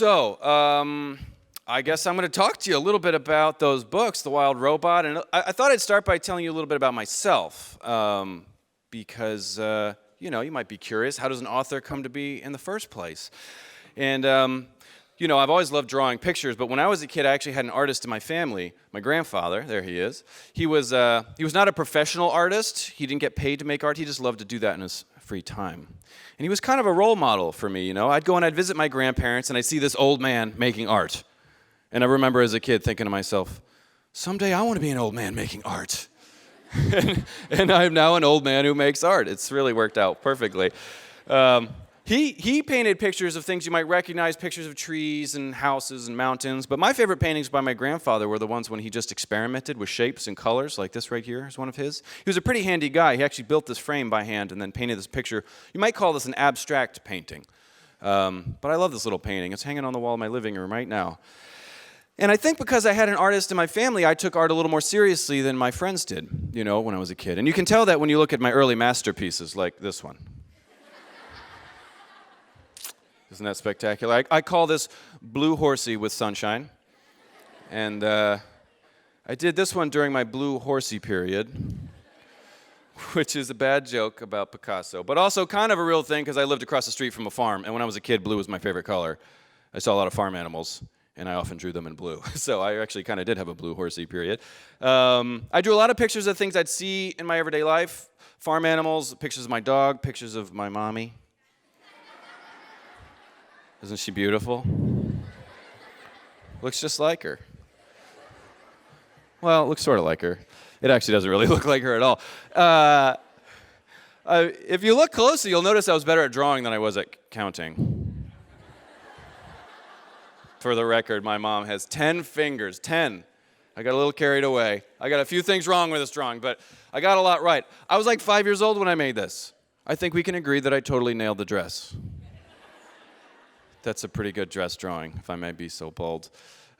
I guess I'm going to talk to you a little bit about those books, The Wild Robot, and I thought I'd start by telling you a little bit about myself, because, you might be curious, how does an author come to be in the first place? And, I've always loved drawing pictures, but when I was a kid, I actually had an artist in my family, my grandfather, there he is. He was not a professional artist. He didn't get paid to make art. He just loved to do that in his free time. And he was kind of a role model for me, I'd go and I'd visit my grandparents, and I'd see this old man making art. And I remember as a kid thinking to myself, someday I want to be an old man making art. and I'm now an old man who makes art. It's really worked out perfectly. He painted pictures of things you might recognize, pictures of trees and houses and mountains. But my favorite paintings by my grandfather were the ones when he just experimented with shapes and colors, like this right here is one of his. He was a pretty handy guy. He actually built this frame by hand and then painted this picture. You might call this an abstract painting. But I love this little painting. It's hanging on the wall of my living room right now. And I think because I had an artist in my family, I took art a little more seriously than my friends did, when I was a kid. And you can tell that when you look at my early masterpieces, like this one. Isn't that spectacular? I call this Blue Horsey with Sunshine. And I did this one during my Blue Horsey period, which is a bad joke about Picasso, but also kind of a real thing because I lived across the street from a farm. And when I was a kid, blue was my favorite color. I saw a lot of farm animals, and I often drew them in blue. So I actually kind of did have a Blue Horsey period. I drew a lot of pictures of things I'd see in my everyday life. Farm animals, pictures of my dog, pictures of my mommy. Isn't she beautiful? Looks just like her. Well, it looks sort of like her. It actually doesn't really look like her at all. If you look closely, you'll notice I was better at drawing than I was at counting. For the record, my mom has 10 fingers, 10. I got a little carried away. I got a few things wrong with this drawing, but I got a lot right. I was like 5 years old when I made this. I think we can agree that I totally nailed the dress. That's a pretty good dress drawing, if I may be so bold.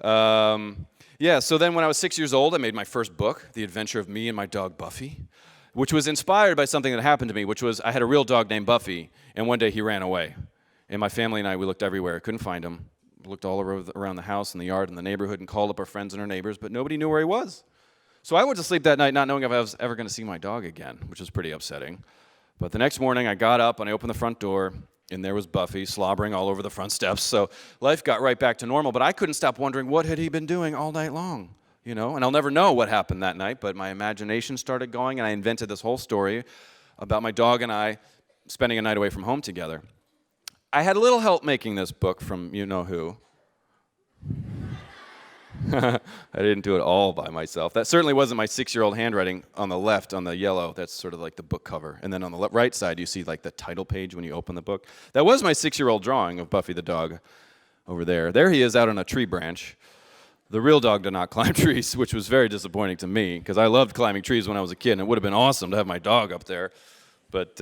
So then when I was 6 years old, I made my first book, The Adventure of Me and My Dog Buffy, which was inspired by something that happened to me, which was I had a real dog named Buffy, and one day he ran away. And my family and I, we looked everywhere, couldn't find him. We looked all around the house and the yard and the neighborhood and called up our friends and our neighbors, but nobody knew where he was. So I went to sleep that night not knowing if I was ever going to see my dog again, which was pretty upsetting. But the next morning, I got up and I opened the front door, and there was Buffy slobbering all over the front steps. So life got right back to normal, but I couldn't stop wondering what had he been doing all night long, And I'll never know what happened that night, but my imagination started going, and I invented this whole story about my dog and I spending a night away from home together. I had a little help making this book from you-know-who. I didn't do it all by myself. That certainly wasn't my 6-year-old handwriting on the left, on the yellow. That's sort of like the book cover. And then on the right side, you see like the title page when you open the book. That was my 6-year-old drawing of Buffy the dog over there. There he is out on a tree branch. The real dog did not climb trees, which was very disappointing to me because I loved climbing trees when I was a kid, and it would have been awesome to have my dog up there. But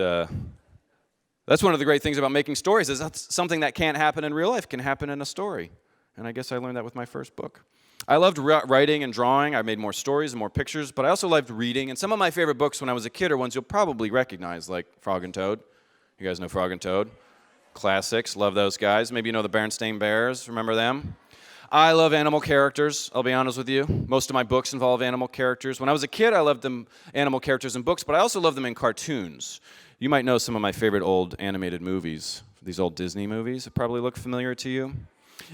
that's one of the great things about making stories is that's something that can't happen in real life can happen in a story. And I guess I learned that with my first book. I loved writing and drawing. I made more stories and more pictures, but I also loved reading. And some of my favorite books when I was a kid are ones you'll probably recognize, like Frog and Toad. You guys know Frog and Toad? Classics. Love those guys. Maybe you know the Berenstain Bears. Remember them? I love animal characters, I'll be honest with you. Most of my books involve animal characters. When I was a kid, I loved them animal characters in books, but I also loved them in cartoons. You might know some of my favorite old animated movies. These old Disney movies that probably look familiar to you.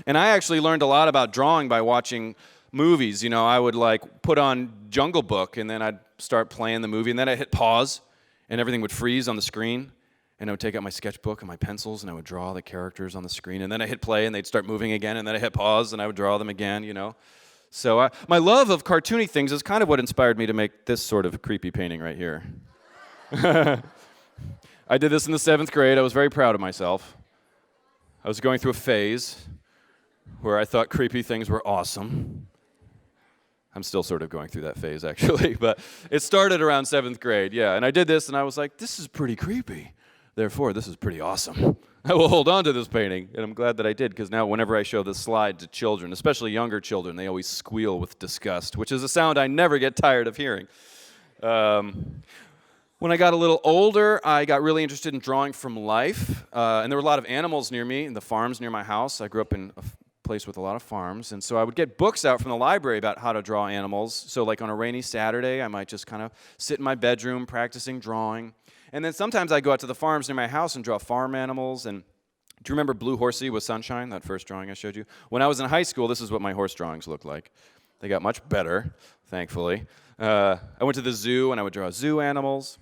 And I actually learned a lot about drawing by watching movies. I would put on Jungle Book, and then I'd start playing the movie, and then I'd hit pause, and everything would freeze on the screen. And I would take out my sketchbook and my pencils, and I would draw the characters on the screen. And then I hit play, and they'd start moving again. And then I hit pause, and I would draw them again, So my love of cartoony things is kind of what inspired me to make this sort of creepy painting right here. I did this in the 7th grade. I was very proud of myself. I was going through a phase where I thought creepy things were awesome. I'm still sort of going through that phase, actually. But it started around 7th grade, yeah. And I did this, and I was like, this is pretty creepy. Therefore, this is pretty awesome. I will hold on to this painting, and I'm glad that I did, because now whenever I show this slide to children, especially younger children, they always squeal with disgust, which is a sound I never get tired of hearing. When I got a little older, I got really interested in drawing from life, and there were a lot of animals near me in the farms near my house. I grew up in a place with a lot of farms, and so I would get books out from the library about how to draw animals. So like on a rainy Saturday, I might just kind of sit in my bedroom practicing drawing. And then sometimes I'd go out to the farms near my house and draw farm animals. And do you remember Blue Horsey with Sunshine, that first drawing I showed you? When I was in high school, this is what my horse drawings looked like. They got much better, thankfully. I went to the zoo, and I would draw zoo animals.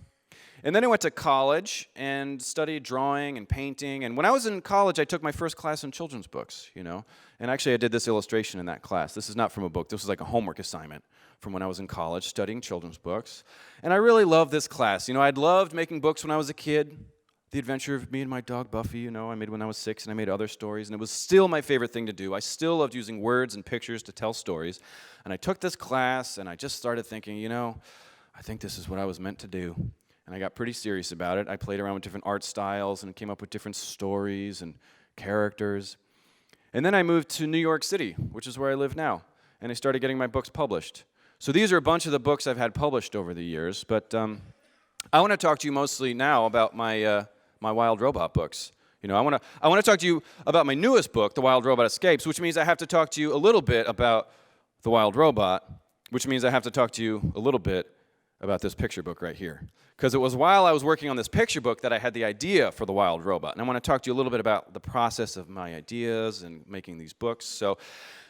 And then I went to college and studied drawing and painting. And when I was in college, I took my first class in children's books, And actually, I did this illustration in that class. This is not from a book. This was like a homework assignment from when I was in college studying children's books. And I really loved this class. I'd loved making books when I was a kid. The Adventure of Me and My Dog Buffy, I made when I was 6, and I made other stories. And it was still my favorite thing to do. I still loved using words and pictures to tell stories. And I took this class, and I just started thinking, I think this is what I was meant to do. And I got pretty serious about it. I played around with different art styles and came up with different stories and characters. And then I moved to New York City, which is where I live now. And I started getting my books published. So these are a bunch of the books I've had published over the years. But I want to talk to you mostly now about my Wild Robot books. I want to talk to you about my newest book, The Wild Robot Escapes, which means I have to talk to you a little bit about The Wild Robot, which means I have to talk to you a little bit about this picture book right here. Because it was while I was working on this picture book that I had the idea for The Wild Robot. And I want to talk to you a little bit about the process of my ideas and making these books. So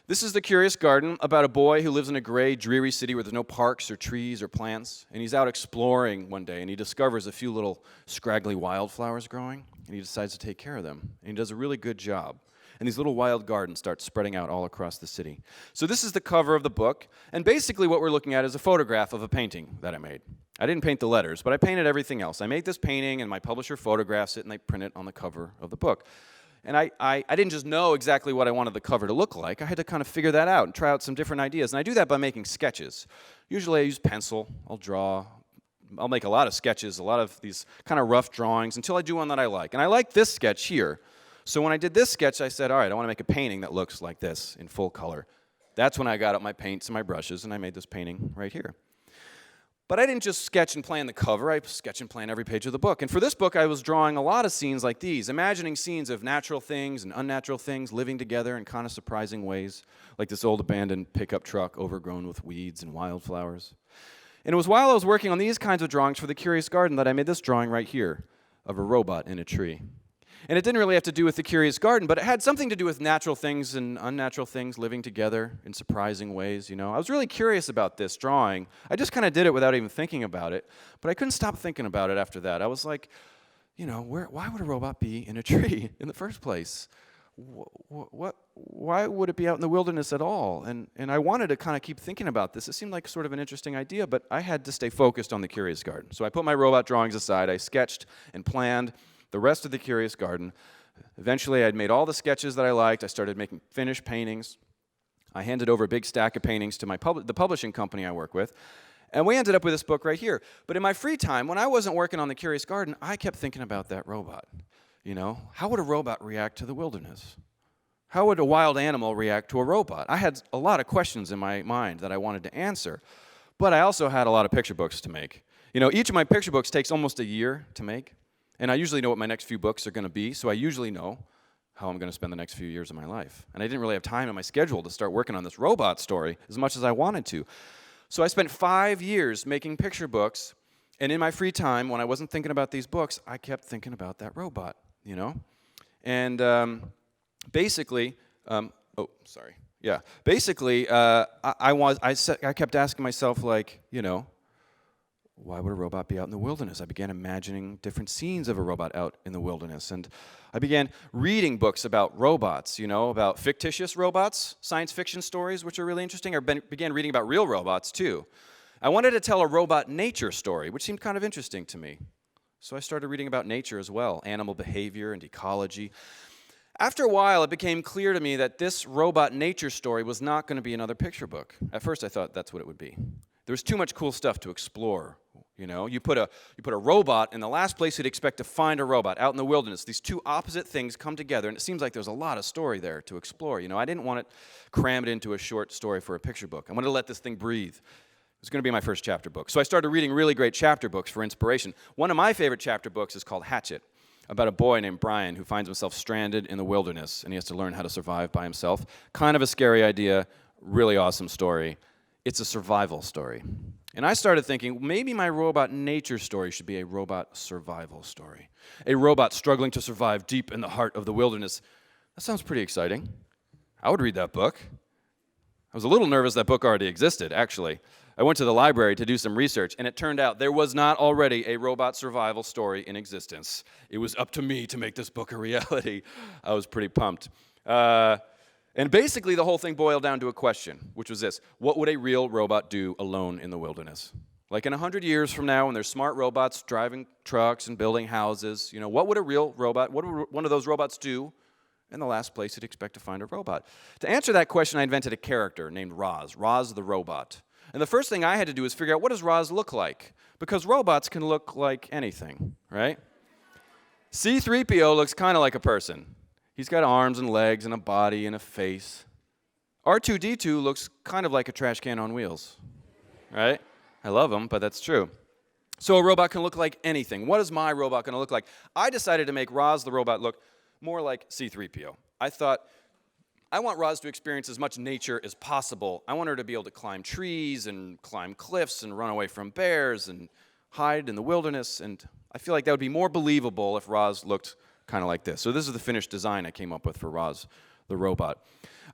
this is The Curious Garden, about a boy who lives in a gray, dreary city where there's no parks or trees or plants. And he's out exploring one day, and he discovers a few little scraggly wildflowers growing, and he decides to take care of them. And he does a really good job. And these little wild gardens start spreading out all across the city. So this is the cover of the book, and basically what we're looking at is a photograph of a painting that I made. I didn't paint the letters, but I painted everything else. I made this painting, and my publisher photographs it, and they print it on the cover of the book. And I didn't just know exactly what I wanted the cover to look like. I had to kind of figure that out and try out some different ideas. And I do that by making sketches. Usually I use pencil. I'll make a lot of sketches, a lot of these kind of rough drawings until I do one that I like. And I like this sketch here. So when I did this sketch, I said, all right, I want to make a painting that looks like this in full color. That's when I got out my paints and my brushes, and I made this painting right here. But I didn't just sketch and plan the cover. I sketch and plan every page of the book. And for this book, I was drawing a lot of scenes like these, imagining scenes of natural things and unnatural things living together in kind of surprising ways, like this old abandoned pickup truck overgrown with weeds and wildflowers. And it was while I was working on these kinds of drawings for The Curious Garden that I made this drawing right here of a robot in a tree. And it didn't really have to do with The Curious Garden, but it had something to do with natural things and unnatural things living together in surprising ways, I was really curious about this drawing. I just kind of did it without even thinking about it, but I couldn't stop thinking about it after that. I was like, why would a robot be in a tree in the first place? Why would it be out in the wilderness at all? And I wanted to kind of keep thinking about this. It seemed like sort of an interesting idea, but I had to stay focused on The Curious Garden. So I put my robot drawings aside. I sketched and planned the rest of The Curious Garden. Eventually, I'd made all the sketches that I liked. I started making finished paintings. I handed over a big stack of paintings to the publishing company I work with, and we ended up with this book right here. But in my free time, when I wasn't working on The Curious Garden, I kept thinking about that robot. How would a robot react to the wilderness? How would a wild animal react to a robot? I had a lot of questions in my mind that I wanted to answer, but I also had a lot of picture books to make. Each of my picture books takes almost a year to make. And I usually know what my next few books are going to be, so I usually know how I'm going to spend the next few years of my life. And I didn't really have time in my schedule to start working on this robot story as much as I wanted to. So I spent 5 years making picture books, and in my free time, when I wasn't thinking about these books, I kept thinking about that robot, And basically, I kept asking myself, why would a robot be out in the wilderness? I began imagining different scenes of a robot out in the wilderness. And I began reading books about robots, about fictitious robots, science fiction stories, which are really interesting. I began reading about real robots, too. I wanted to tell a robot nature story, which seemed kind of interesting to me. So I started reading about nature as well, animal behavior and ecology. After a while, it became clear to me that this robot nature story was not going to be another picture book. At first, I thought that's what it would be. There was too much cool stuff to explore. You put a robot in the last place you'd expect to find a robot, out in the wilderness. These two opposite things come together, and it seems like there's a lot of story there to explore. I didn't want to cram it into a short story for a picture book. I wanted to let this thing breathe. It was going to be my first chapter book. So I started reading really great chapter books for inspiration. One of my favorite chapter books is called Hatchet, about a boy named Brian who finds himself stranded in the wilderness, and he has to learn how to survive by himself. Kind of a scary idea, really awesome story. It's a survival story. And I started thinking, maybe my robot nature story should be a robot survival story. A robot struggling to survive deep in the heart of the wilderness. That sounds pretty exciting. I would read that book. I was a little nervous that book already existed, actually. I went to the library to do some research, and it turned out there was not already a robot survival story in existence. It was up to me to make this book a reality. I was pretty pumped. And basically, the whole thing boiled down to a question, which was this: what would a real robot do alone in the wilderness? Like in 100 years from now, when there's smart robots driving trucks and building houses, what would a real robot, what would one of those robots do in the last place you'd expect to find a robot? To answer that question, I invented a character named Roz the robot. And the first thing I had to do was figure out, what does Roz look like? Because robots can look like anything, right? C-3PO looks kind of like a person. He's got arms and legs and a body and a face. R2-D2 looks kind of like a trash can on wheels, right? I love him, but that's true. So a robot can look like anything. What is my robot going to look like? I decided to make Roz the robot look more like C-3PO. I thought, I want Roz to experience as much nature as possible. I want her to be able to climb trees and climb cliffs and run away from bears and hide in the wilderness. And I feel like that would be more believable if Roz looked kind of like this. So this is the finished design I came up with for Roz the robot.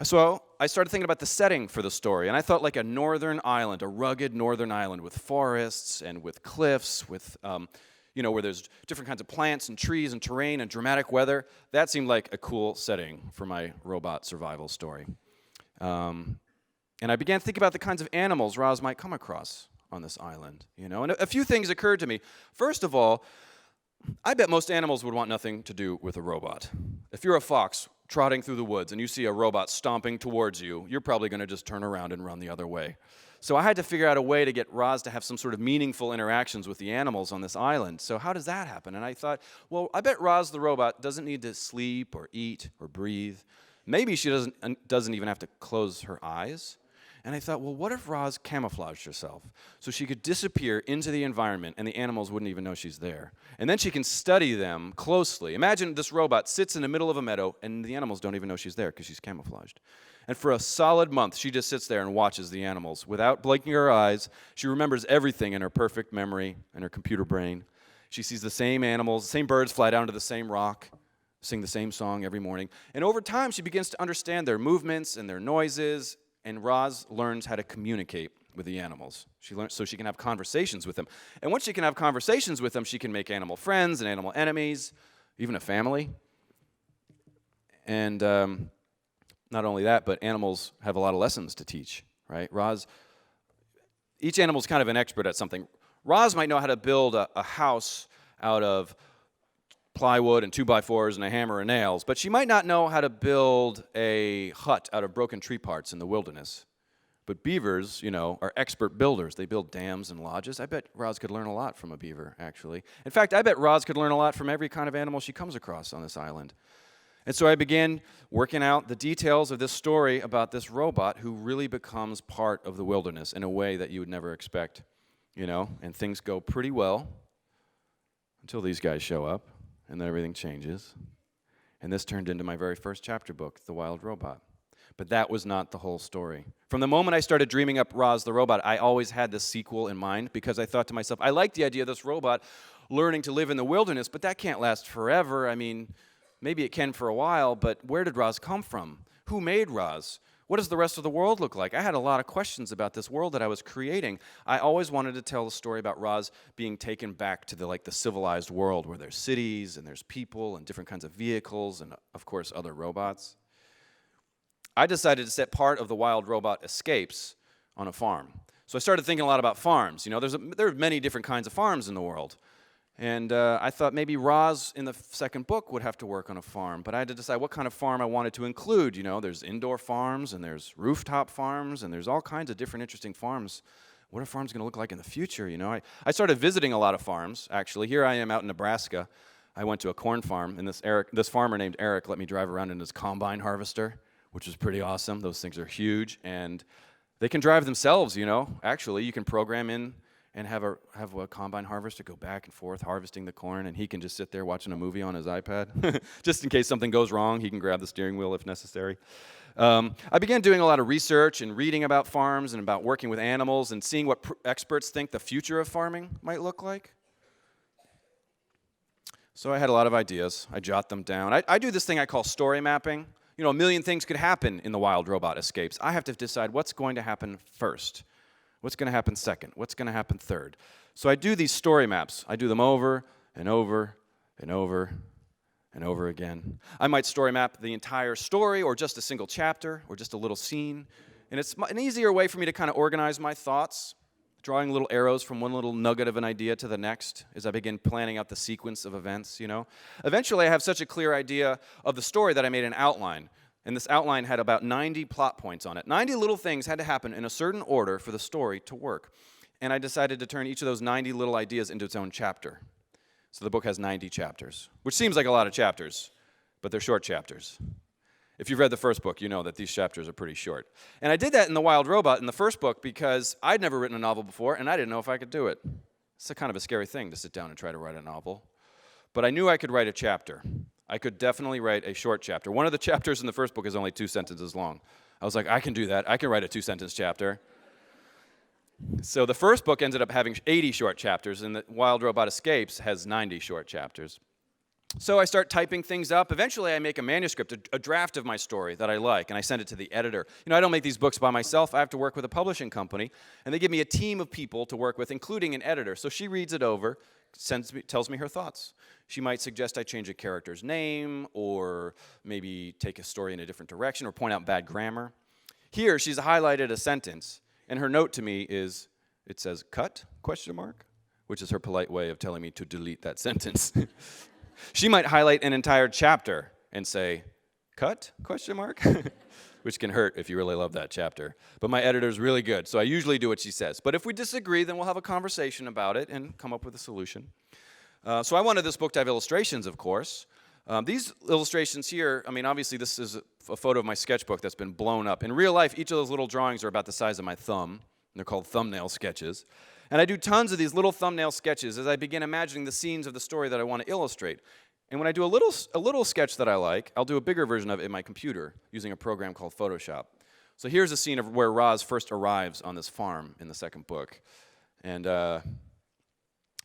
So I started thinking about the setting for the story, and I thought like a northern island, a rugged northern island with forests and with cliffs, with where there's different kinds of plants and trees and terrain and dramatic weather. That seemed like a cool setting for my robot survival story. And I began thinking about the kinds of animals Roz might come across on this island. And a few things occurred to me. First of all, I bet most animals would want nothing to do with a robot. If you're a fox trotting through the woods and you see a robot stomping towards you, you're probably going to just turn around and run the other way. So I had to figure out a way to get Roz to have some sort of meaningful interactions with the animals on this island. So how does that happen? And I thought, well, I bet Roz the robot doesn't need to sleep or eat or breathe. Maybe she doesn't even have to close her eyes. And I thought, well, what if Roz camouflaged herself so she could disappear into the environment and the animals wouldn't even know she's there? And then she can study them closely. Imagine this robot sits in the middle of a meadow and the animals don't even know she's there because she's camouflaged. And for a solid month, she just sits there and watches the animals. Without blinking her eyes, she remembers everything in her perfect memory and her computer brain. She sees the same animals, the same birds fly down to the same rock, sing the same song every morning. And over time, she begins to understand their movements and their noises. And Roz learns how to communicate with the animals. She learns so she can have conversations with them. And once she can have conversations with them, she can make animal friends and animal enemies, even a family. And not only that, but animals have a lot of lessons to teach, right? Each animal's kind of an expert at something. Roz might know how to build a house out of plywood and 2x4s and a hammer and nails, but she might not know how to build a hut out of broken tree parts in the wilderness. But beavers, are expert builders. They build dams and lodges. I bet Roz could learn a lot from a beaver, actually. In fact, I bet Roz could learn a lot from every kind of animal she comes across on this island. And so I began working out the details of this story about this robot who really becomes part of the wilderness in a way that you would never expect, and things go pretty well until these guys show up. And then everything changes. And this turned into my very first chapter book, The Wild Robot. But that was not the whole story. From the moment I started dreaming up Roz the Robot, I always had this sequel in mind because I thought to myself, I like the idea of this robot learning to live in the wilderness, but that can't last forever. I mean, maybe it can for a while, but where did Roz come from? Who made Roz? What does the rest of the world look like? I had a lot of questions about this world that I was creating. I always wanted to tell the story about Roz being taken back to the civilized world where there's cities and there's people and different kinds of vehicles and, of course, other robots. I decided to set part of the Wild Robot escapes on a farm. So I started thinking a lot about farms. There are many different kinds of farms in the world. And I thought maybe Roz in the second book would have to work on a farm, but I had to decide what kind of farm I wanted to include. There's indoor farms, and there's rooftop farms, and there's all kinds of different interesting farms. What are farms going to look like in the future? I started visiting a lot of farms, actually. Here I am out in Nebraska. I went to a corn farm, and this farmer named Eric let me drive around in his combine harvester, which was pretty awesome. Those things are huge, and They can drive themselves, Actually, you can program in and have a combine harvester go back and forth harvesting the corn, and he can just sit there watching a movie on his iPad. Just in case something goes wrong, he can grab the steering wheel if necessary. I began doing a lot of research and reading about farms and about working with animals and seeing what experts think the future of farming might look like. So I had a lot of ideas. I jot them down. I do this thing I call story mapping. A million things could happen in the wild robot escapes. I have to decide what's going to happen first, what's going to happen second, what's going to happen third. So I do these story maps. I do them over and over and over and over again. I might story map the entire story or just a single chapter or just a little scene. And it's an easier way for me to kind of organize my thoughts, drawing little arrows from one little nugget of an idea to the next as I begin planning out the sequence of events, Eventually, I have such a clear idea of the story that I made an outline. And this outline had about 90 plot points on it. 90 little things had to happen in a certain order for the story to work. And I decided to turn each of those 90 little ideas into its own chapter. So the book has 90 chapters, which seems like a lot of chapters, but they're short chapters. If you've read the first book, you know that these chapters are pretty short. And I did that in The Wild Robot in the first book because I'd never written a novel before, and I didn't know if I could do it. It's a kind of a scary thing to sit down and try to write a novel. But I knew I could write a chapter. I could definitely write a short chapter. One of the chapters in the first book is only 2 sentences long. I was like, I can do that. I can write a 2-sentence chapter. So the first book ended up having 80 short chapters, and The Wild Robot Escapes has 90 short chapters. So I start typing things up. Eventually, I make a manuscript, a draft of my story that I like, and I send it to the editor. I don't make these books by myself. I have to work with a publishing company, and they give me a team of people to work with, including an editor. So she reads it over, tells me her thoughts. She might suggest I change a character's name, or maybe take a story in a different direction, or point out bad grammar. Here, she's highlighted a sentence, and her note to me is, it says, "cut?" Which is her polite way of telling me to delete that sentence. She might highlight an entire chapter and say, "cut?" Which can hurt if you really love that chapter. But my editor's really good, so I usually do what she says. But if we disagree, then we'll have a conversation about it and come up with a solution. So I wanted this book to have illustrations, of course. These illustrations here, obviously this is a photo of my sketchbook that's been blown up. In real life, each of those little drawings are about the size of my thumb, and they're called thumbnail sketches. And I do tons of these little thumbnail sketches as I begin imagining the scenes of the story that I want to illustrate. And when I do a little sketch that I like, I'll do a bigger version of it in my computer using a program called Photoshop. So here's a scene of where Roz first arrives on this farm in the second book. And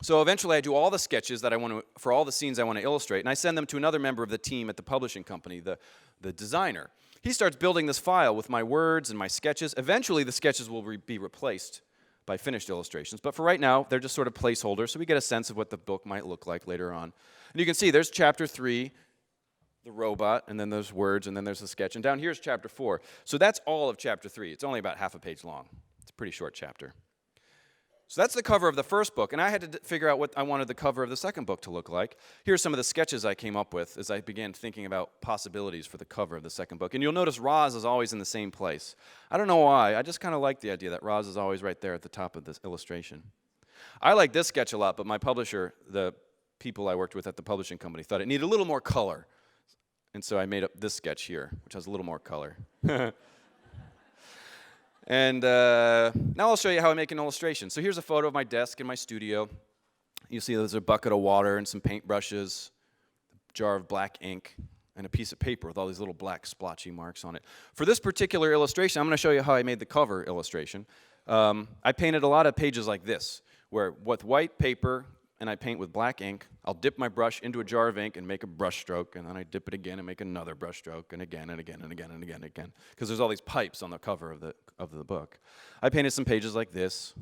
so eventually I do all the sketches that I want to, for all the scenes I want to illustrate, and I send them to another member of the team at the publishing company, the designer. He starts building this file with my words and my sketches. Eventually the sketches will be replaced by finished illustrations. But for right now, they're just sort of placeholders, so we get a sense of what the book might look like later on. And you can see there's chapter 3, the robot, and then there's words, and then there's the sketch. And down here's chapter 4. So that's all of chapter 3. It's only about half a page long. It's a pretty short chapter. So that's the cover of the first book, and I had to figure out what I wanted the cover of the second book to look like. Here's some of the sketches I came up with as I began thinking about possibilities for the cover of the second book. And you'll notice Roz is always in the same place. I don't know why. I just kind of like the idea that Roz is always right there at the top of this illustration. I like this sketch a lot, but my publisher, the people I worked with at the publishing company, thought it needed a little more color. And so I made up this sketch here, which has a little more color. And now I'll show you how I make an illustration. So here's a photo of my desk in my studio. You see there's a bucket of water and some paintbrushes, a jar of black ink, and a piece of paper with all these little black splotchy marks on it. For this particular illustration, I'm going to show you how I made the cover illustration. I painted a lot of pages like this, where with white paper and I paint with black ink, I'll dip my brush into a jar of ink and make a brush stroke, and then I dip it again and make another brush stroke, and again and again and again and again and again, because there's all these pipes on the cover of the book. I painted some pages like this.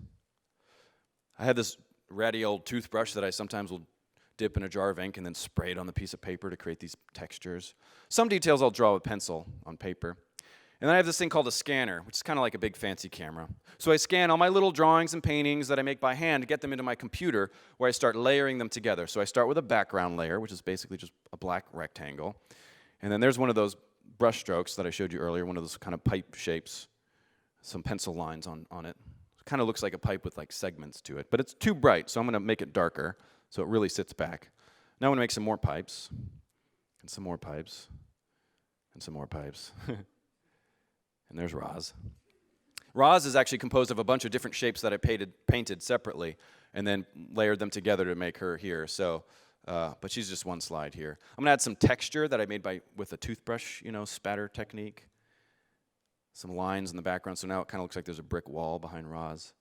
I had this ratty old toothbrush that I sometimes will dip in a jar of ink and then spray it on the piece of paper to create these textures. Some details I'll draw with pencil on paper. And then I have this thing called a scanner, which is kind of like a big fancy camera. So I scan all my little drawings and paintings that I make by hand to get them into my computer, where I start layering them together. So I start with a background layer, which is basically just a black rectangle. And then there's one of those brush strokes that I showed you earlier, one of those kind of pipe shapes, some pencil lines on it. It kind of looks like a pipe with like segments to it, but it's too bright, so I'm going to make it darker so it really sits back. Now I'm going to make some more pipes, and some more pipes, and some more pipes. And there's Roz. Roz is actually composed of a bunch of different shapes that I painted separately and then layered them together to make her here. So, but she's just one slide here. I'm going to add some texture that I made with a toothbrush, spatter technique. Some lines in the background, so now it kind of looks like there's a brick wall behind Roz.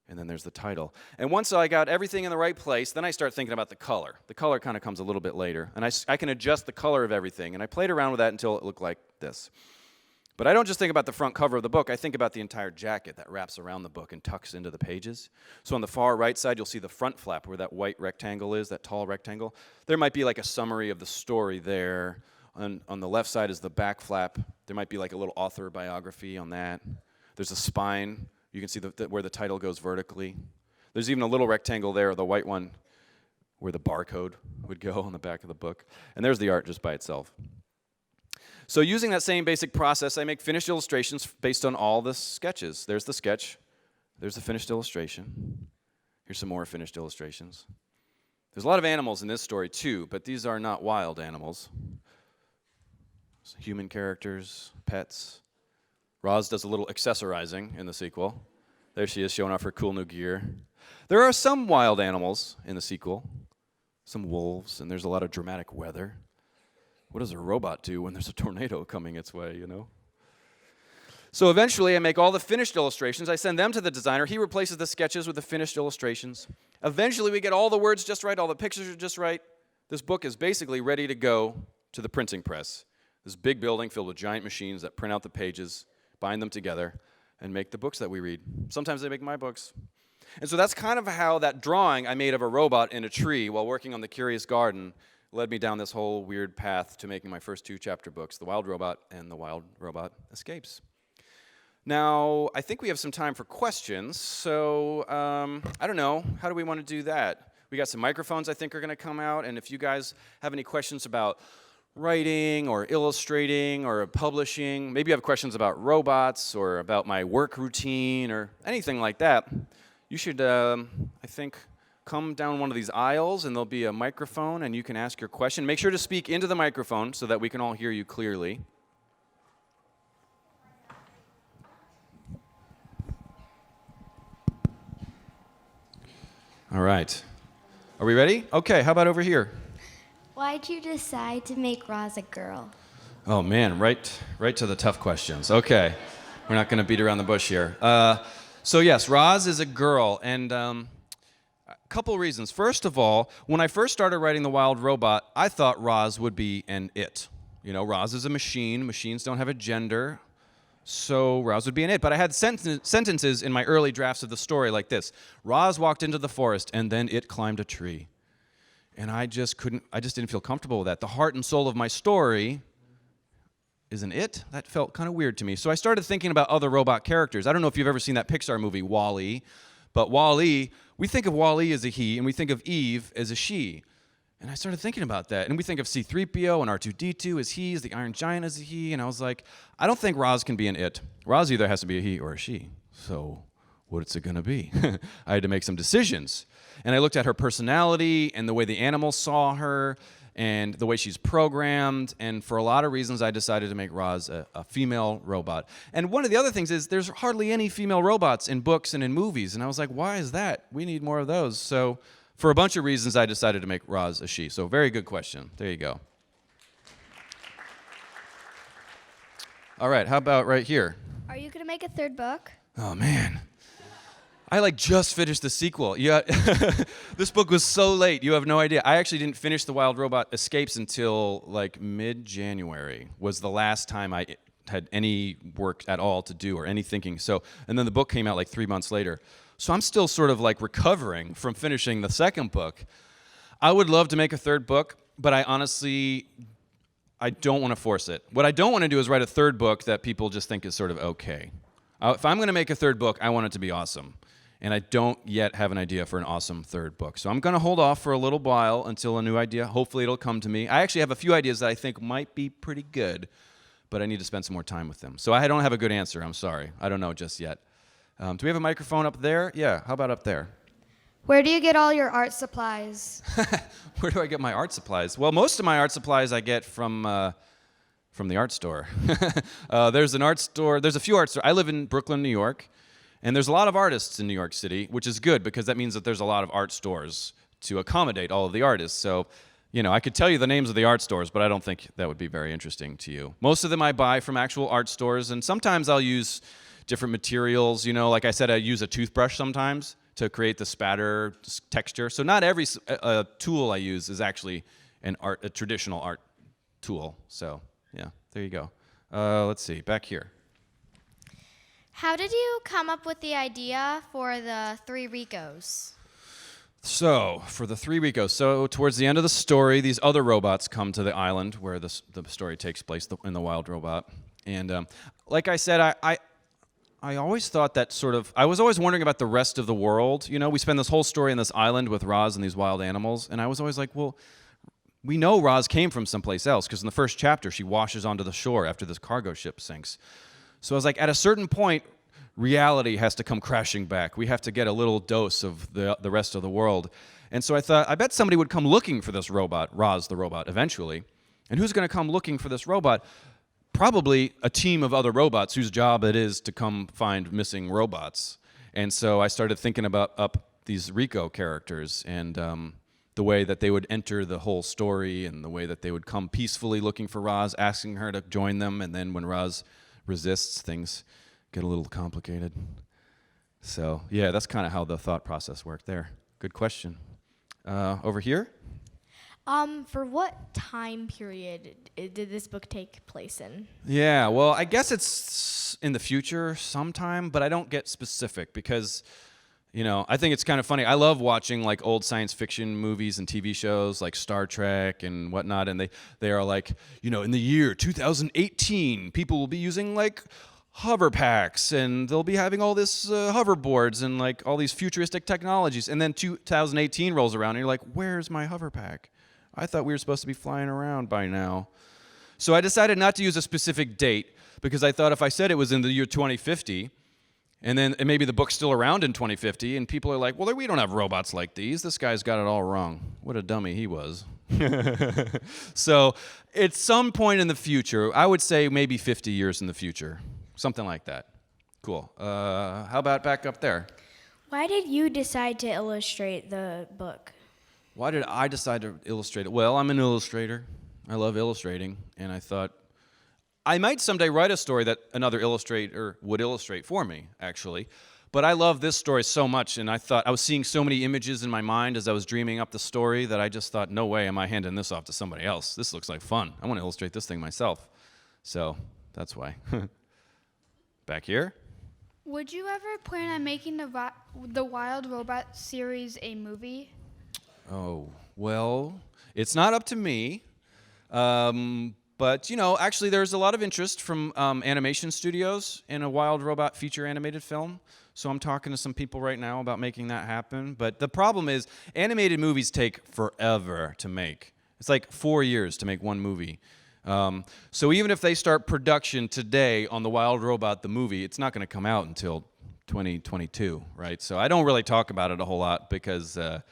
And then there's the title. And once I got everything in the right place, then I start thinking about the color. The color kind of comes a little bit later. And I can adjust the color of everything. And I played around with that until it looked like this. But I don't just think about the front cover of the book. I think about the entire jacket that wraps around the book and tucks into the pages. So on the far right side, you'll see the front flap where that white rectangle is, that tall rectangle. There might be like a summary of the story there. On the left side is the back flap. There might be like a little author biography on that. There's a spine. You can see where the title goes vertically. There's even a little rectangle there, the white one, where the barcode would go on the back of the book. And there's the art just by itself. So using that same basic process, I make finished illustrations based on all the sketches. There's the sketch. There's the finished illustration. Here's some more finished illustrations. There's a lot of animals in this story too, but these are not wild animals. Human characters, pets. Roz does a little accessorizing in the sequel. There she is showing off her cool new gear. There are some wild animals in the sequel, some wolves, and there's a lot of dramatic weather. What does a robot do when there's a tornado coming its way, So eventually I make all the finished illustrations. I send them to the designer. He replaces the sketches with the finished illustrations. Eventually we get all the words just right, all the pictures are just right. This book is basically ready to go to the printing press. This big building filled with giant machines that print out the pages, bind them together, and make the books that we read. Sometimes they make my books. And so that's kind of how that drawing I made of a robot in a tree while working on The Curious Garden led me down this whole weird path to making my first 2 chapter books, The Wild Robot and The Wild Robot Escapes. Now, I think we have some time for questions, so I don't know. How do we want to do that? We got some microphones I think are going to come out, and if you guys have any questions about writing or illustrating or publishing, maybe you have questions about robots or about my work routine or anything like that, you should, I think, come down one of these aisles and there'll be a microphone and you can ask your question. Make sure to speak into the microphone so that we can all hear you clearly. All right. Are we ready? Okay, how about over here? Why'd you decide to make Roz a girl? Oh man, right to the tough questions. Okay, we're not going to beat around the bush here. So yes, Roz is a girl, and a couple reasons. First of all, when I first started writing The Wild Robot, I thought Roz would be an it. Roz is a machine. Machines don't have a gender, so Roz would be an it. But I had sentences in my early drafts of the story like this: Roz walked into the forest, and then it climbed a tree. And I just didn't feel comfortable with that. The heart and soul of my story is an it. That felt kind of weird to me. So I started thinking about other robot characters. I don't know if you've ever seen that Pixar movie, WALL-E, but WALL-E, we think of WALL-E as a he, and we think of Eve as a she. And I started thinking about that. And we think of C-3PO and R2-D2 as he's, the Iron Giant as a he, and I was like, I don't think Roz can be an it. Roz either has to be a he or a she. So what's it going to be? I had to make some decisions. And I looked at her personality and the way the animals saw her and the way she's programmed. And for a lot of reasons, I decided to make Roz a female robot. And one of the other things is there's hardly any female robots in books and in movies. And I was like, why is that? We need more of those. So for a bunch of reasons, I decided to make Roz a she. So very good question. There you go. All right, how about right here? Are you going to make a 3rd book? Oh, man. I just finished the sequel. Yeah, this book was so late. You have no idea. I actually didn't finish The Wild Robot Escapes until mid-January was the last time I had any work at all to do or any thinking. So, and then the book came out 3 months later. So I'm still sort of recovering from finishing the 2nd book. I would love to make a 3rd book, but I don't want to force it. What I don't want to do is write a 3rd book that people just think is sort of okay. If I'm going to make a 3rd book, I want it to be awesome. And I don't yet have an idea for an awesome 3rd book. So I'm going to hold off for a little while until a new idea. Hopefully it'll come to me. I actually have a few ideas that I think might be pretty good, but I need to spend some more time with them. So I don't have a good answer. I'm sorry. I don't know just yet. Do we have a microphone up there? Yeah, how about up there? Where do you get all your art supplies? Where do I get my art supplies? Well, most of my art supplies I get from from the art store. There's an art store. There's a few art stores. I live in Brooklyn, New York, and there's a lot of artists in New York City, which is good because that means that there's a lot of art stores to accommodate all of the artists. So, I could tell you the names of the art stores, but I don't think that would be very interesting to you. Most of them I buy from actual art stores, and sometimes I'll use different materials. Like I said, I use a toothbrush sometimes to create the spatter texture. So not every tool I use is actually a traditional art tool. So yeah, there you go. Let's see, back here. How did you come up with the idea for the 3 Ricos? So, for the 3 Ricos, towards the end of the story, these other robots come to the island where the story takes place in the Wild Robot. And like I said, I always thought that I was always wondering about the rest of the world. We spend this whole story on this island with Roz and these wild animals, and I was always like, well, we know Roz came from someplace else, because in the first chapter, she washes onto the shore after this cargo ship sinks. So I was like, at a certain point, reality has to come crashing back. We have to get a little dose of the rest of the world. And so I thought, I bet somebody would come looking for this robot, Roz the robot, eventually. And who's going to come looking for this robot? Probably a team of other robots whose job it is to come find missing robots. And so I started thinking about these Rico characters and the way that they would enter the whole story and the way that they would come peacefully looking for Roz, asking her to join them, and then when Roz resists, things get a little complicated. So, yeah, that's kind of how the thought process worked there. Good question. Over here? For what time period did this book take place in? Yeah, well, I guess it's in the future sometime, but I don't get specific because, I think it's kind of funny. I love watching like old science fiction movies and TV shows like Star Trek and whatnot, and they are like, in the year 2018, people will be using like hover packs, and they'll be having all this hoverboards and like all these futuristic technologies. And then 2018 rolls around, and you're like, where's my hover pack? I thought we were supposed to be flying around by now. So I decided not to use a specific date because I thought if I said it was in the year 2050, and maybe the book's still around in 2050, and people are like, well, we don't have robots like these. This guy's got it all wrong. What a dummy he was. So at some point in the future, I would say maybe 50 years in the future. Something like that. Cool. How about back up there? Why did you decide to illustrate the book? Why did I decide to illustrate it? Well, I'm an illustrator. I love illustrating, and I thought I might someday write a story that another illustrator would illustrate for me, actually. But I love this story so much, and I thought I was seeing so many images in my mind as I was dreaming up the story that I just thought, no way am I handing this off to somebody else. This looks like fun. I want to illustrate this thing myself. So that's why. Back here? Would you ever plan on making the Wild Robot series a movie? Oh, well, it's not up to me. But, actually there's a lot of interest from animation studios in a Wild Robot feature animated film. So I'm talking to some people right now about making that happen. But the problem is animated movies take forever to make. It's like 4 years to make one movie. So even if they start production today on the Wild Robot, the movie, it's not going to come out until 2022, right? So I don't really talk about it a whole lot because, I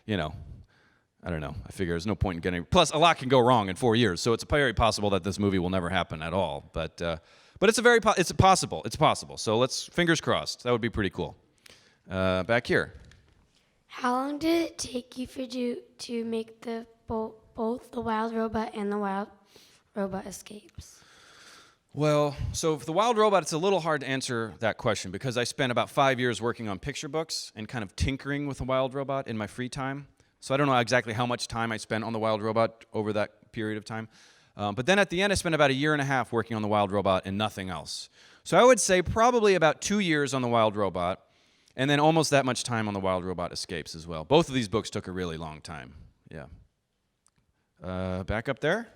don't know. I figure there's no point in getting. Plus, a lot can go wrong in 4 years, so it's very possible that this movie will never happen at all. But it's possible. It's possible. So let's fingers crossed. That would be pretty cool. Back here. How long did it take you to make both the Wild Robot and the Wild Robot Escapes? Well, so for the Wild Robot, it's a little hard to answer that question because I spent about 5 years working on picture books and kind of tinkering with the Wild Robot in my free time. So I don't know exactly how much time I spent on the Wild Robot over that period of time. But then at the end, I spent about 1.5 years working on the Wild Robot and nothing else. So I would say probably about 2 years on the Wild Robot, and then almost that much time on the Wild Robot Escapes as well. Both of these books took a really long time. Yeah. Back up there.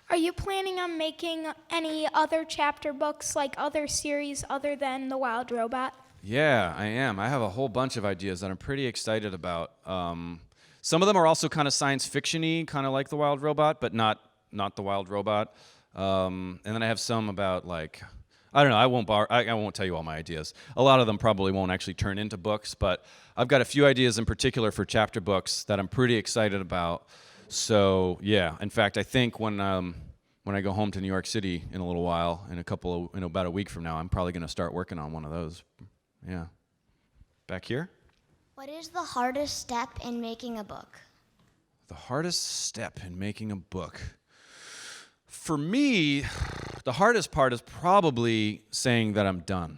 Are you planning on making any other chapter books, like other series other than the Wild Robot? Yeah, I am. I have a whole bunch of ideas that I'm pretty excited about. Some of them are also kind of science fiction-y, kind of like the Wild Robot, but not the Wild Robot. And then I have some about like, I don't know. I won't tell you all my ideas. A lot of them probably won't actually turn into books, but I've got a few ideas in particular for chapter books that I'm pretty excited about. So yeah, in fact, I think when when I go home to New York City in a little while, in about a week from now, I'm probably going to start working on one of those. Yeah. Back here? What is the hardest step in making a book? The hardest step in making a book. For me, the hardest part is probably saying that I'm done.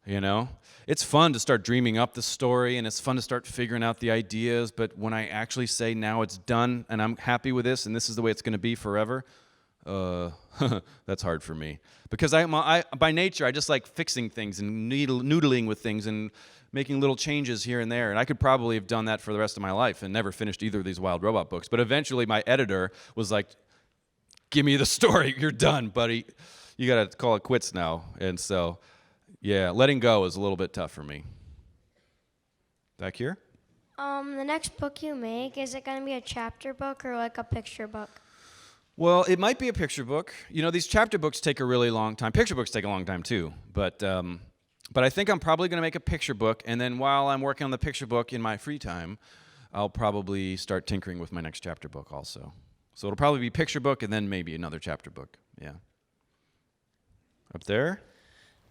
You know? It's fun to start dreaming up the story, and it's fun to start figuring out the ideas, but when I actually say now it's done, and I'm happy with this, and this is the way it's going to be forever, that's hard for me. Because I by nature, I just like fixing things and noodling with things and making little changes here and there. And I could probably have done that for the rest of my life and never finished either of these Wild Robot books. But eventually my editor was like, give me the story. You're done, buddy. You got to call it quits now. And so, yeah, letting go is a little bit tough for me. Back here? The next book you make, is it going to be a chapter book or like a picture book? Well, it might be a picture book. You know, these chapter books take a really long time. Picture books take a long time too. But I think I'm probably going to make a picture book, and then while I'm working on the picture book in my free time, I'll probably start tinkering with my next chapter book also. So it'll probably be picture book and then maybe another chapter book. Yeah. Up there?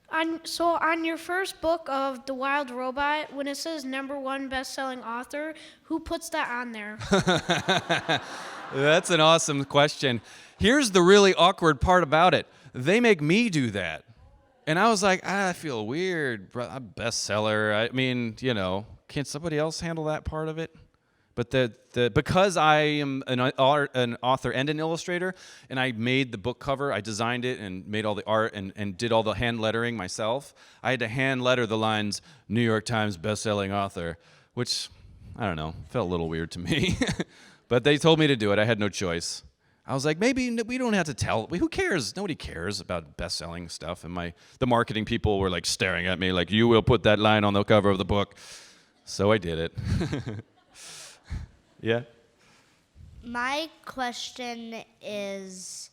On your first book of The Wild Robot, when it says #1 best-selling author, who puts that on there? That's an awesome question. Here's the really awkward part about it. They make me do that. And I was like, I feel weird. I'm a bestseller. I mean, you know, can't somebody else handle that part of it? But because I am an author and an illustrator, and I made the book cover, I designed it and made all the art and did all the hand lettering myself, I had to hand letter the lines, New York Times bestselling author, which, I don't know, felt a little weird to me. But they told me to do it. I had no choice. I was like, maybe we don't have to tell. Who cares? Nobody cares about best-selling stuff. And the marketing people were like staring at me like, you will put that line on the cover of the book. So I did it. Yeah? My question is,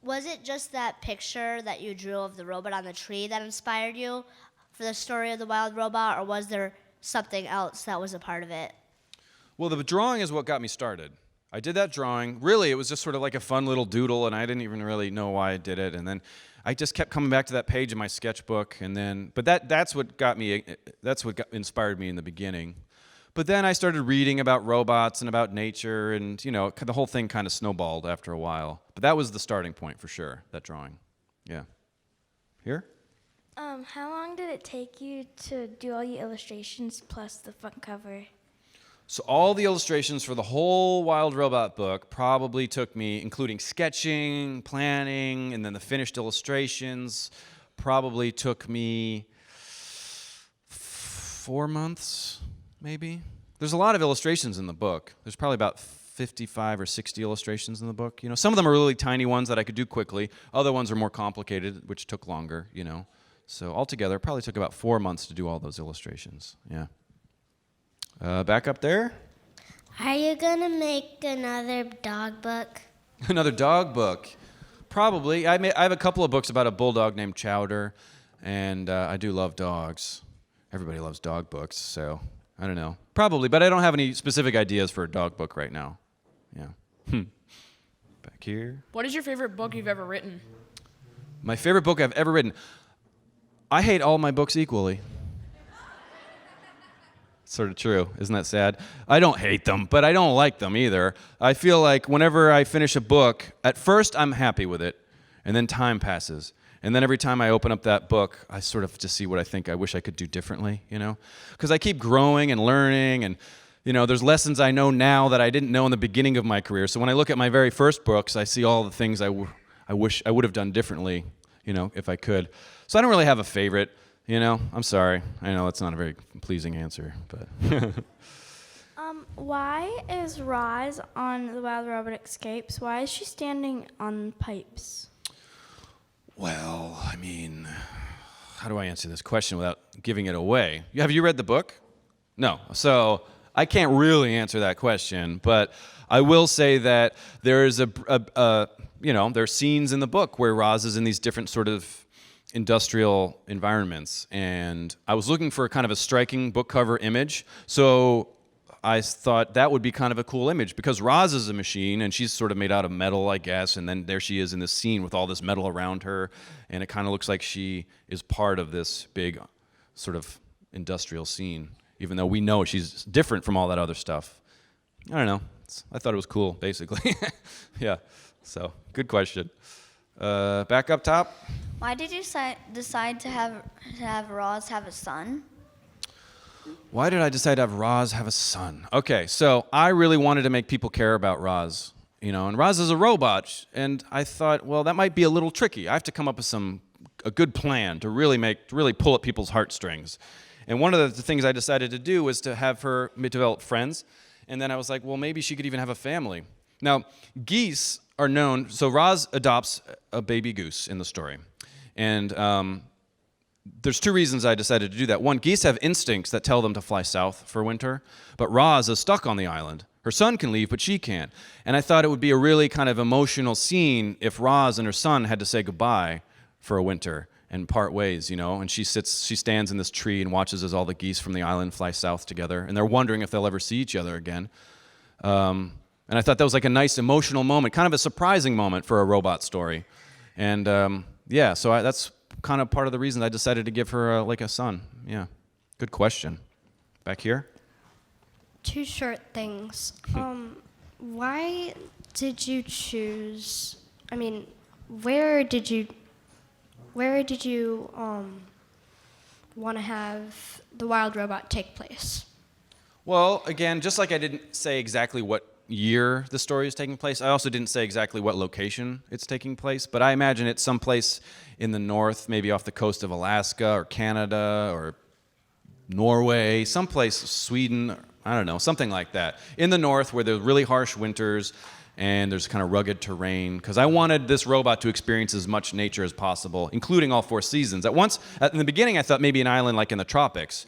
was it just that picture that you drew of the robot on the tree that inspired you for the story of the Wild Robot, or was there something else that was a part of it? Well, the drawing is what got me started. I did that drawing. Really, it was just sort of like a fun little doodle, and I didn't even really know why I did it. And then I just kept coming back to that page in my sketchbook, but that's what inspired me in the beginning. But then I started reading about robots and about nature, and you know, the whole thing kind of snowballed after a while. But that was the starting point for sure, that drawing. Yeah. Here? How long did it take you to do all your illustrations plus the front cover? So all the illustrations for the whole Wild Robot book probably took me, including sketching, planning, and then the finished illustrations, probably took me 4 months, maybe. There's a lot of illustrations in the book. There's probably about 55 or 60 illustrations in the book. You know, some of them are really tiny ones that I could do quickly. Other ones are more complicated, which took longer, you know. So altogether, it probably took about 4 months to do all those illustrations. Yeah. Back up there. Are you going to make another dog book? Another dog book. Probably. I have a couple of books about a bulldog named Chowder, and I do love dogs. Everybody loves dog books, so I don't know. Probably, but I don't have any specific ideas for a dog book right now. Yeah. Back here. What is your favorite book you've ever written? My favorite book I've ever written. I hate all my books equally. Sort of true. Isn't that sad? I don't hate them, but I don't like them either. I feel like whenever I finish a book, at first I'm happy with it, and then time passes. And then every time I open up that book, I sort of just see what I wish I could do differently, you know? Because I keep growing and learning, and, you know, there's lessons I know now that I didn't know in the beginning of my career. So when I look at my very first books, I see all the things I wish I would have done differently, you know, if I could. So I don't really have a favorite. You know, I'm sorry. I know that's not a very pleasing answer, but. Why is Roz on The Wild Robot Escapes? Why is she standing on pipes? Well, I mean, how do I answer this question without giving it away? Have you read the book? No. So I can't really answer that question, but I will say that there is there's scenes in the book where Roz is in these different sort of industrial environments, and I was looking for kind of a striking book cover image, so I thought that would be kind of a cool image because Roz is a machine and she's sort of made out of metal, I guess, and then there she is in this scene with all this metal around her, and it kind of looks like she is part of this big sort of industrial scene, even though we know she's different from all that other stuff. I don't know. I thought it was cool, basically. Yeah, so good question. Back up top. Why did you decide to have Roz have a son? Why did I decide to have Roz have a son? Okay, so I really wanted to make people care about Roz, and Roz is a robot, and I thought, well, that might be a little tricky. I have to come up with a good plan to really pull at people's heartstrings. And one of the things I decided to do was to have her develop friends, and then I was like, well, maybe she could even have a family. Now, geese are known, so Roz adopts a baby goose in the story, and there's two reasons I decided to do that. One, geese have instincts that tell them to fly south for winter, but Roz is stuck on the island. Her son can leave, but she can't. And I thought it would be a really kind of emotional scene if Roz and her son had to say goodbye for a winter and part ways, and she stands in this tree and watches as all the geese from the island fly south together, and they're wondering if they'll ever see each other again. And I thought that was like a nice emotional moment, kind of a surprising moment for a robot story. And so that's kind of part of the reason I decided to give her a son. Yeah, good question. Back here. Two short things. Why did you choose? I mean, where did you want to have the Wild Robot take place? Well, again, just like I didn't say exactly what year the story is taking place, I also didn't say exactly what location it's taking place, but I imagine it's someplace in the north, maybe off the coast of Alaska or Canada or Norway, someplace, Sweden, I don't know, something like that. In the north where there's really harsh winters and there's kind of rugged terrain, because I wanted this robot to experience as much nature as possible, including all 4 seasons. In the beginning, I thought maybe an island like in the tropics,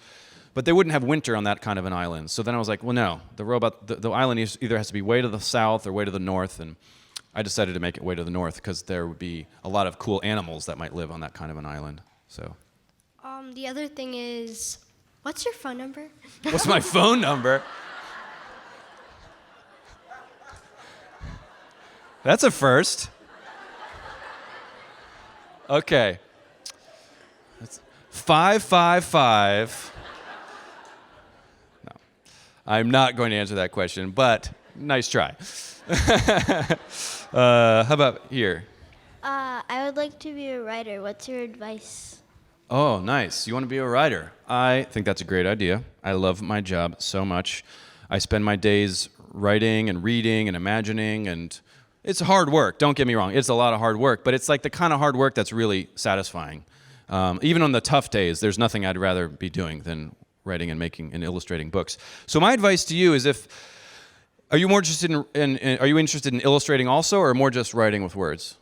but they wouldn't have winter on that kind of an island. So then I was like, well, no, the island either has to be way to the south or way to the north, and I decided to make it way to the north because there would be a lot of cool animals that might live on that kind of an island. So. The other thing is, what's your phone number? What's my phone number? That's a first. Okay. That's 555. No, I'm not going to answer that question, but nice try. How about here? I would like to be a writer. What's your advice? Oh, nice. You want to be a writer? I think that's a great idea. I love my job so much. I spend my days writing and reading and imagining, and it's hard work. Don't get me wrong. It's a lot of hard work, but it's like the kind of hard work that's really satisfying. Even on the tough days, there's nothing I'd rather be doing than writing and making and illustrating books. So my advice to you is are you more interested are you interested in illustrating also, or more just writing with words?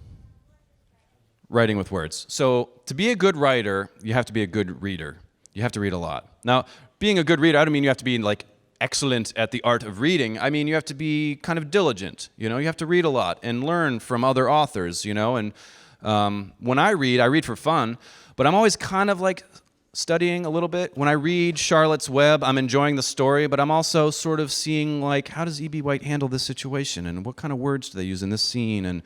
Writing with words. So to be a good writer, you have to be a good reader. You have to read a lot. Now, being a good reader, I don't mean you have to be like excellent at the art of reading. I mean you have to be kind of diligent. You have to read a lot and learn from other authors. And when I read for fun, but I'm always kind of like studying a little bit. When I read Charlotte's Web, I'm enjoying the story, but I'm also sort of seeing like, how does E.B. White handle this situation, and what kind of words do they use in this scene, and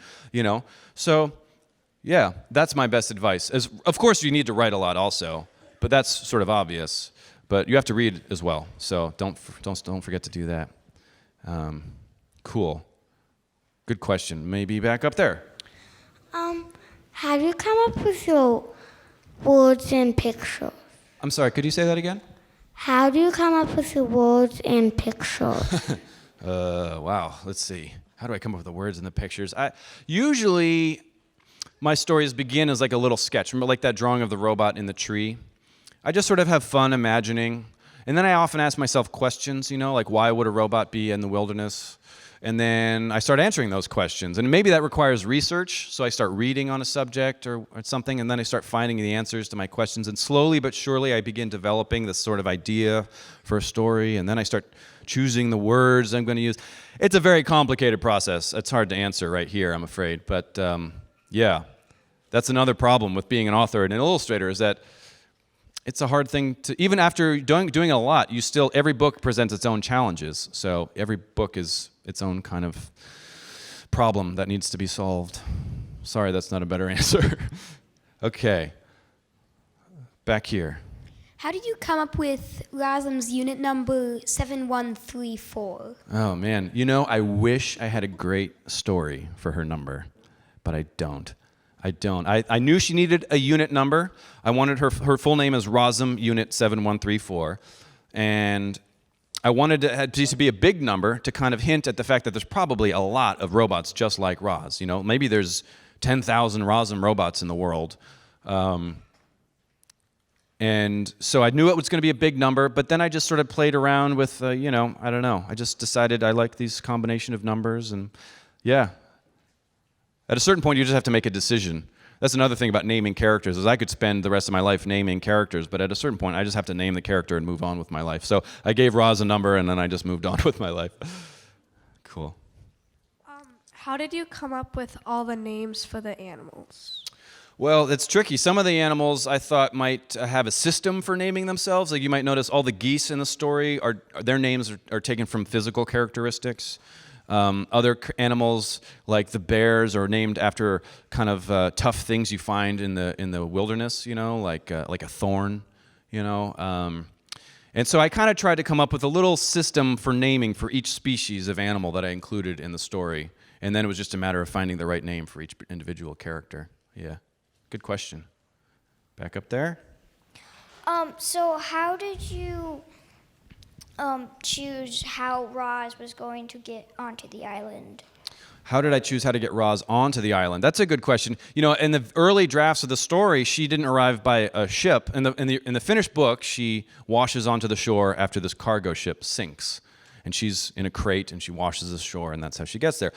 so. Yeah, that's my best advice. Of course, you need to write a lot also, but that's sort of obvious. But you have to read as well, so don't forget to do that. Cool. Good question. Maybe back up there. How do you come up with your words and pictures? I'm sorry, could you say that again? How do you come up with your words and pictures? Wow, let's see. How do I come up with the words and the pictures? Usually my stories begin as like a little sketch. Remember like that drawing of the robot in the tree? I just sort of have fun imagining. And then I often ask myself questions, like why would a robot be in the wilderness? And then I start answering those questions. And maybe that requires research, so I start reading on a subject or something, and then I start finding the answers to my questions. And slowly but surely I begin developing this sort of idea for a story, and then I start choosing the words I'm going to use. It's a very complicated process. It's hard to answer right here, I'm afraid. But yeah, that's another problem with being an author and an illustrator, is that it's a hard thing to, even after doing a lot, every book presents its own challenges. So every book is its own kind of problem that needs to be solved. Sorry, that's not a better answer. Okay, back here. How did you come up with Rosalind's unit number 7134? Oh man, I wish I had a great story for her number, but I don't. I knew she needed a unit number. I wanted her full name is Rosum Unit 7134, and I wanted it to be a big number to kind of hint at the fact that there's probably a lot of robots just like Roz. Maybe there's 10,000 Rosum robots in the world. And so I knew it was going to be a big number, but then I just sort of played around with, I don't know. I just decided I like these combination of numbers, and yeah. At a certain point, you just have to make a decision. That's another thing about naming characters, is I could spend the rest of my life naming characters, but at a certain point, I just have to name the character and move on with my life. So I gave Roz a number, and then I just moved on with my life. Cool. How did you come up with all the names for the animals? Well, it's tricky. Some of the animals I thought might have a system for naming themselves. Like you might notice all the geese in the story, their names are taken from physical characteristics. Other animals, like the bears, are named after kind of tough things you find in the wilderness. Like a thorn. And so I kind of tried to come up with a little system for naming for each species of animal that I included in the story, and then it was just a matter of finding the right name for each individual character. Yeah, good question. Back up there. So how did you choose how Roz was going to get onto the island? How did I choose how to get Roz onto the island? That's a good question. In the early drafts of the story, she didn't arrive by a ship. In the finished book, she washes onto the shore after this cargo ship sinks. And she's in a crate, and she washes ashore, and that's how she gets there.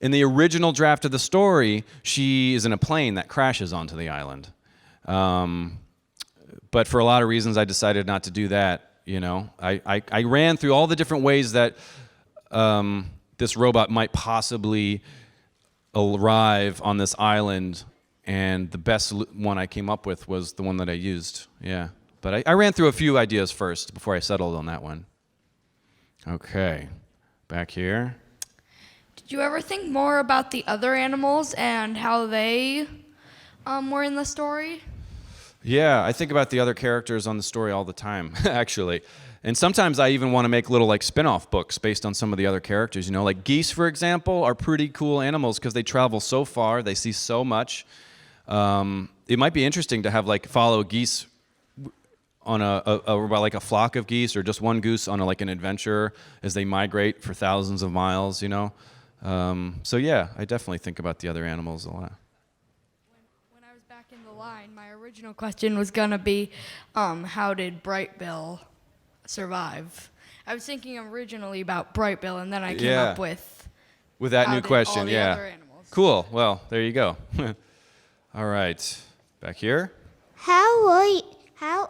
In the original draft of the story, she is in a plane that crashes onto the island. But for a lot of reasons, I decided not to do that. I ran through all the different ways that this robot might possibly arrive on this island, and the best one I came up with was the one that I used. Yeah, but I ran through a few ideas first before I settled on that one. Okay, back here. Did you ever think more about the other animals and how they were in the story? Yeah, I think about the other characters on the story all the time, actually. And sometimes I even want to make little spin-off books based on some of the other characters. Like geese, for example, are pretty cool animals because they travel so far, they see so much. It might be interesting to have follow geese on a flock of geese, or just one goose on an adventure as they migrate for thousands of miles. So yeah, I definitely think about the other animals a lot. When I was back in the line, my original question was gonna be, how did Brightbill survive? I was thinking originally about Brightbill, and then I came up with that how new did question. all the Yeah, other animals. Cool. Well, there you go. All right, back here. How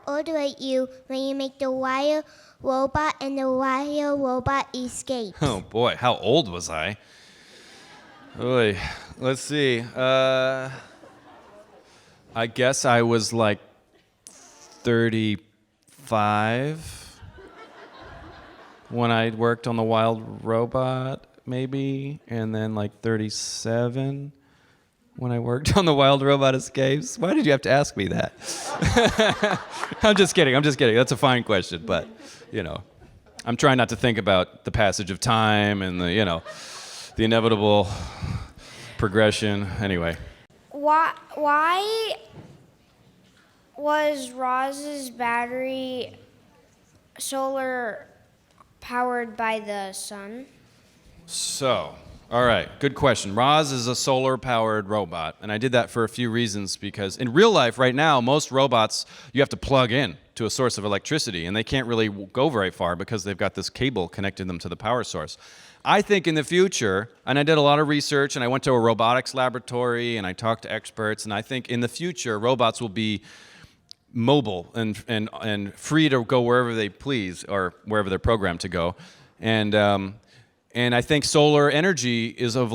old were you when you make the wire robot and the wire robot escapes? Oh boy, how old was I? Oy, let's see. I guess I was 35 when I worked on the Wild Robot, maybe, and then 37 when I worked on the Wild Robot Escapes. Why did you have to ask me that? I'm just kidding. That's a fine question, but I'm trying not to think about the passage of time and the inevitable progression. Anyway. Why was Roz's battery solar powered by the sun? So, all right, good question. Roz is a solar-powered robot, and I did that for a few reasons, because in real life right now, most robots, you have to plug in to a source of electricity, and they can't really go very far because they've got this cable connecting them to the power source. I think in the future, and I did a lot of research, and I went to a robotics laboratory, and I talked to experts, and I think in the future, robots will be mobile and free to go wherever they please, or wherever they're programmed to go. And And I think solar energy is a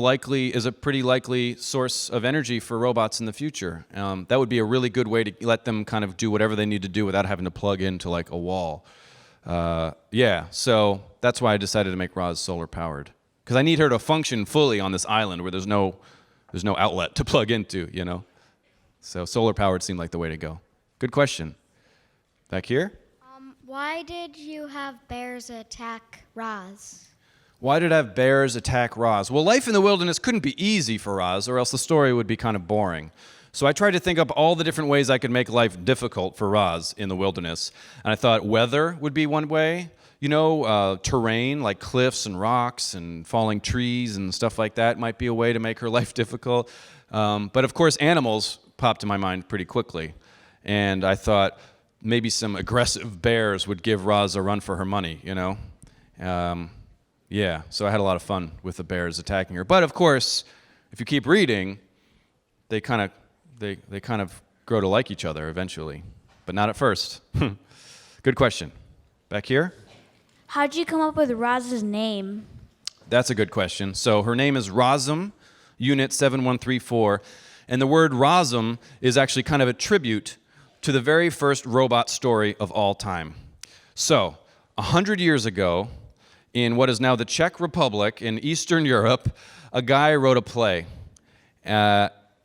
pretty likely source of energy for robots in the future. That would be a really good way to let them kind of do whatever they need to do without having to plug into like a wall. So that's why I decided to make Roz solar powered, because I need her to function fully on this island where there's no outlet to plug into, you know. So solar powered seemed like the way to go. Good question. Back here. Why did you have bears attack Roz? Why did I have bears attack Roz? Well, life in the wilderness couldn't be easy for Roz, or else the story would be kind of boring. So I tried to think up all the different ways I could make life difficult for Roz in the wilderness. And I thought weather would be one way. You know, terrain like cliffs and rocks and falling trees and stuff like that might be a way to make her life difficult. But of course, animals popped to my mind pretty quickly. And I thought maybe some aggressive bears would give Roz a run for her money, you know? So I had a lot of fun with the bears attacking her. But of course, if you keep reading, they kind of grow to like each other eventually, but not at first. Good question. Back here? How'd you come up with Roz's name? That's a good question. So her name is Rosum, Unit 7134, and the word Rosum is actually kind of a tribute to the very first robot story of all time. So, 100 years ago, in what is now the Czech Republic in Eastern Europe, a guy wrote a play.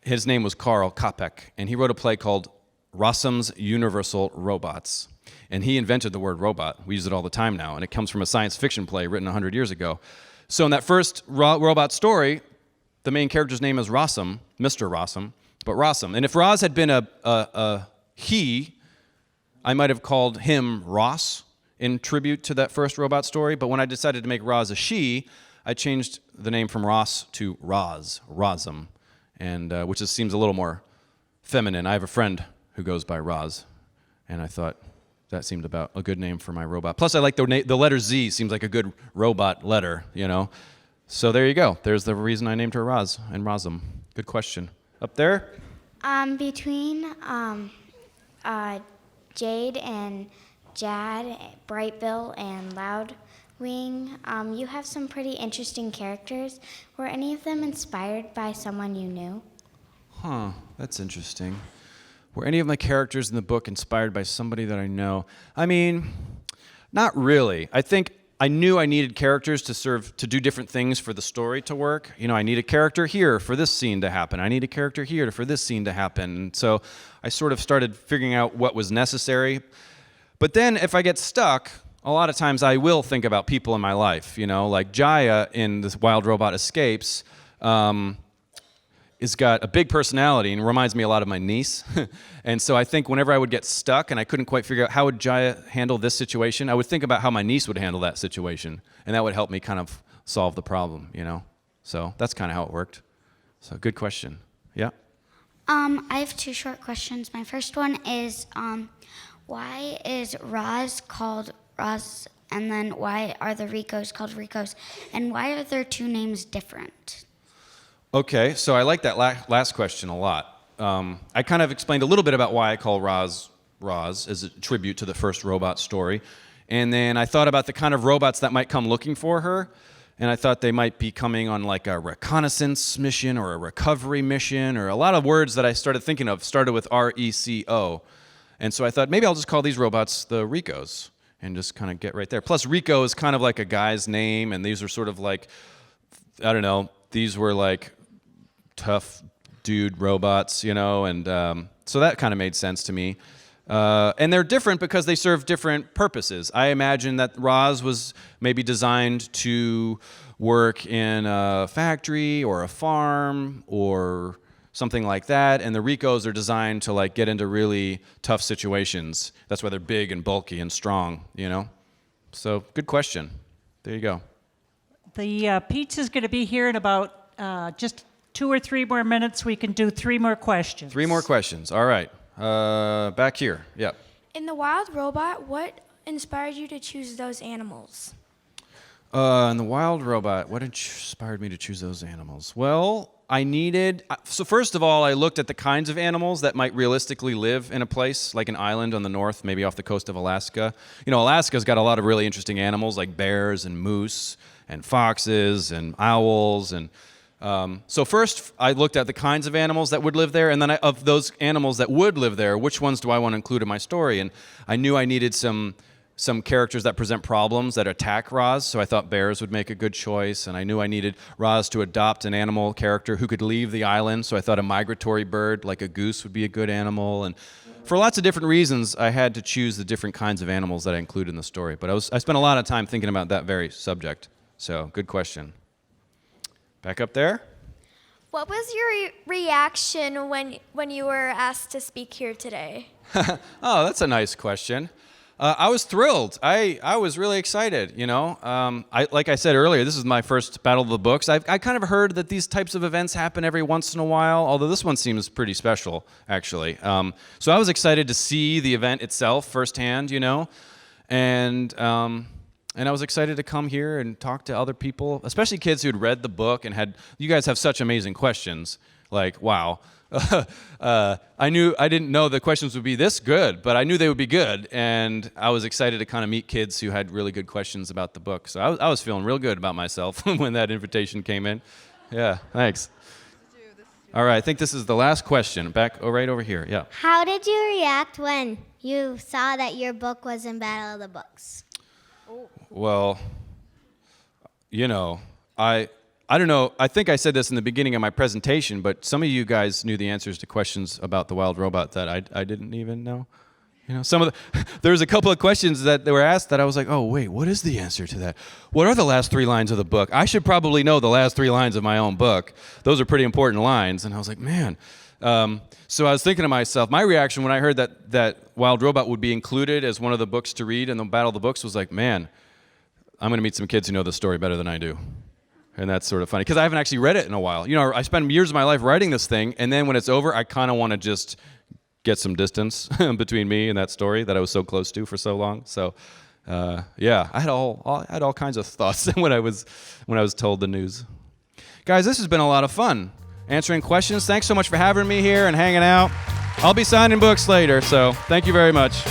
His name was Karl Kapek, and he wrote a play called Rossum's Universal Robots. And he invented the word robot. We use it all the time now, and it comes from a science fiction play written 100 years ago. So in that first robot story, the main character's name is Rossum, Mr. Rossum, but Rossum. And if Roz had been a he, I might have called him Ross in tribute to that first robot story. But when I decided to make Roz a she, I changed the name from Ross to Roz, Rosum, and which seems a little more feminine. I have a friend who goes by Roz, and I thought that seemed about a good name for my robot. Plus, I like the letter Z. Seems like a good robot letter, you know. So there you go. There's the reason I named her Roz and Rosum. Good question. Up there? Between Jade and Jad, Brightbill, and Loudwing, you have some pretty interesting characters. Were any of them inspired by someone you knew? Huh, that's interesting. Were any of my characters in the book inspired by somebody that I know? I mean, not really. I think I knew I needed characters to do different things for the story to work. You know, I need a character here for this scene to happen. I need a character here for this scene to happen. And so I sort of started figuring out what was necessary. But then if I get stuck, a lot of times I will think about people in my life, you know, like Jaya in this Wild Robot Escapes has got a big personality and reminds me a lot of my niece. And so I think whenever I would get stuck and I couldn't quite figure out how would Jaya handle this situation, I would think about how my niece would handle that situation. And that would help me kind of solve the problem, you know. So that's kind of how it worked. So good question. Yeah? I have two short questions. My first one is, why is Roz called Roz, and then why are the Ricos called Ricos, and why are their two names different? Okay, so I like that last question a lot. I kind of explained a little bit about why I call Roz Roz as a tribute to the first robot story. And then I thought about the kind of robots that might come looking for her. And I thought they might be coming on like a reconnaissance mission or a recovery mission, or a lot of words that I started thinking of started with R-E-C-O. And so I thought maybe I'll just call these robots the Ricos and just kind of get right there. Plus Rico is kind of like a guy's name, and these are sort of like, I don't know, these were like tough dude robots, you know, and so that kind of made sense to me. And they're different because they serve different purposes. I imagine that Roz was maybe designed to work in a factory or a farm or something like that, and the Ricos are designed to like get into really tough situations. That's why they're big and bulky and strong, you know? So good question. There you go. The pizza's going to be here in about just 2 or 3 more minutes. We can do 3 more questions. 3 more questions. All right. Back here. Yep. In The Wild Robot, what inspired you to choose those animals? In The Wild Robot, what inspired me to choose those animals? Well, so first of all, I looked at the kinds of animals that might realistically live in a place like an island on the north, maybe off the coast of Alaska. You know, Alaska's got a lot of really interesting animals like bears and moose and foxes and owls. And so first I looked at the kinds of animals that would live there, and then of those animals that would live there, which ones do I want to include in my story? And I knew I needed some characters that present problems that attack Roz, so I thought bears would make a good choice, and I knew I needed Roz to adopt an animal character who could leave the island, so I thought a migratory bird like a goose would be a good animal. And for lots of different reasons, I had to choose the different kinds of animals that I include in the story. But I spent a lot of time thinking about that very subject. So, good question. Back up there. What was your reaction when you were asked to speak here today? Oh, that's a nice question. I was thrilled. I was really excited, you know. Like I said earlier, this is my first Battle of the Books. I kind of heard that these types of events happen every once in a while, although this one seems pretty special, actually. So I was excited to see the event itself firsthand, you know, and I was excited to come here and talk to other people, especially kids who'd read the book and you guys have such amazing questions. Like, wow. I didn't know the questions would be this good, but I knew they would be good, and I was excited to kind of meet kids who had really good questions about the book. So I was feeling real good about myself when that invitation came in. Yeah, thanks. All right, I think this is the last question. Right over here, yeah. How did you react when you saw that your book was in Battle of the Books? Well, you know, I don't know, I think I said this in the beginning of my presentation, but some of you guys knew the answers to questions about the wild robot that I didn't even know. You know, there's a couple of questions that they were asked that I was like, oh, wait, what is the answer to that? What are the last 3 lines of the book? I should probably know the last 3 lines of my own book. Those are pretty important lines. And I was like, man. So I was thinking to myself, my reaction when I heard that Wild Robot would be included as one of the books to read in the Battle of the Books was like, man, I'm going to meet some kids who know the story better than I do. And that's sort of funny, because I haven't actually read it in a while. You know, I spent years of my life writing this thing, and then when it's over, I kind of want to just get some distance between me and that story that I was so close to for so long. So, yeah, I had all kinds of thoughts when I was told the news. Guys, this has been a lot of fun, answering questions. Thanks so much for having me here and hanging out. I'll be signing books later, so thank you very much.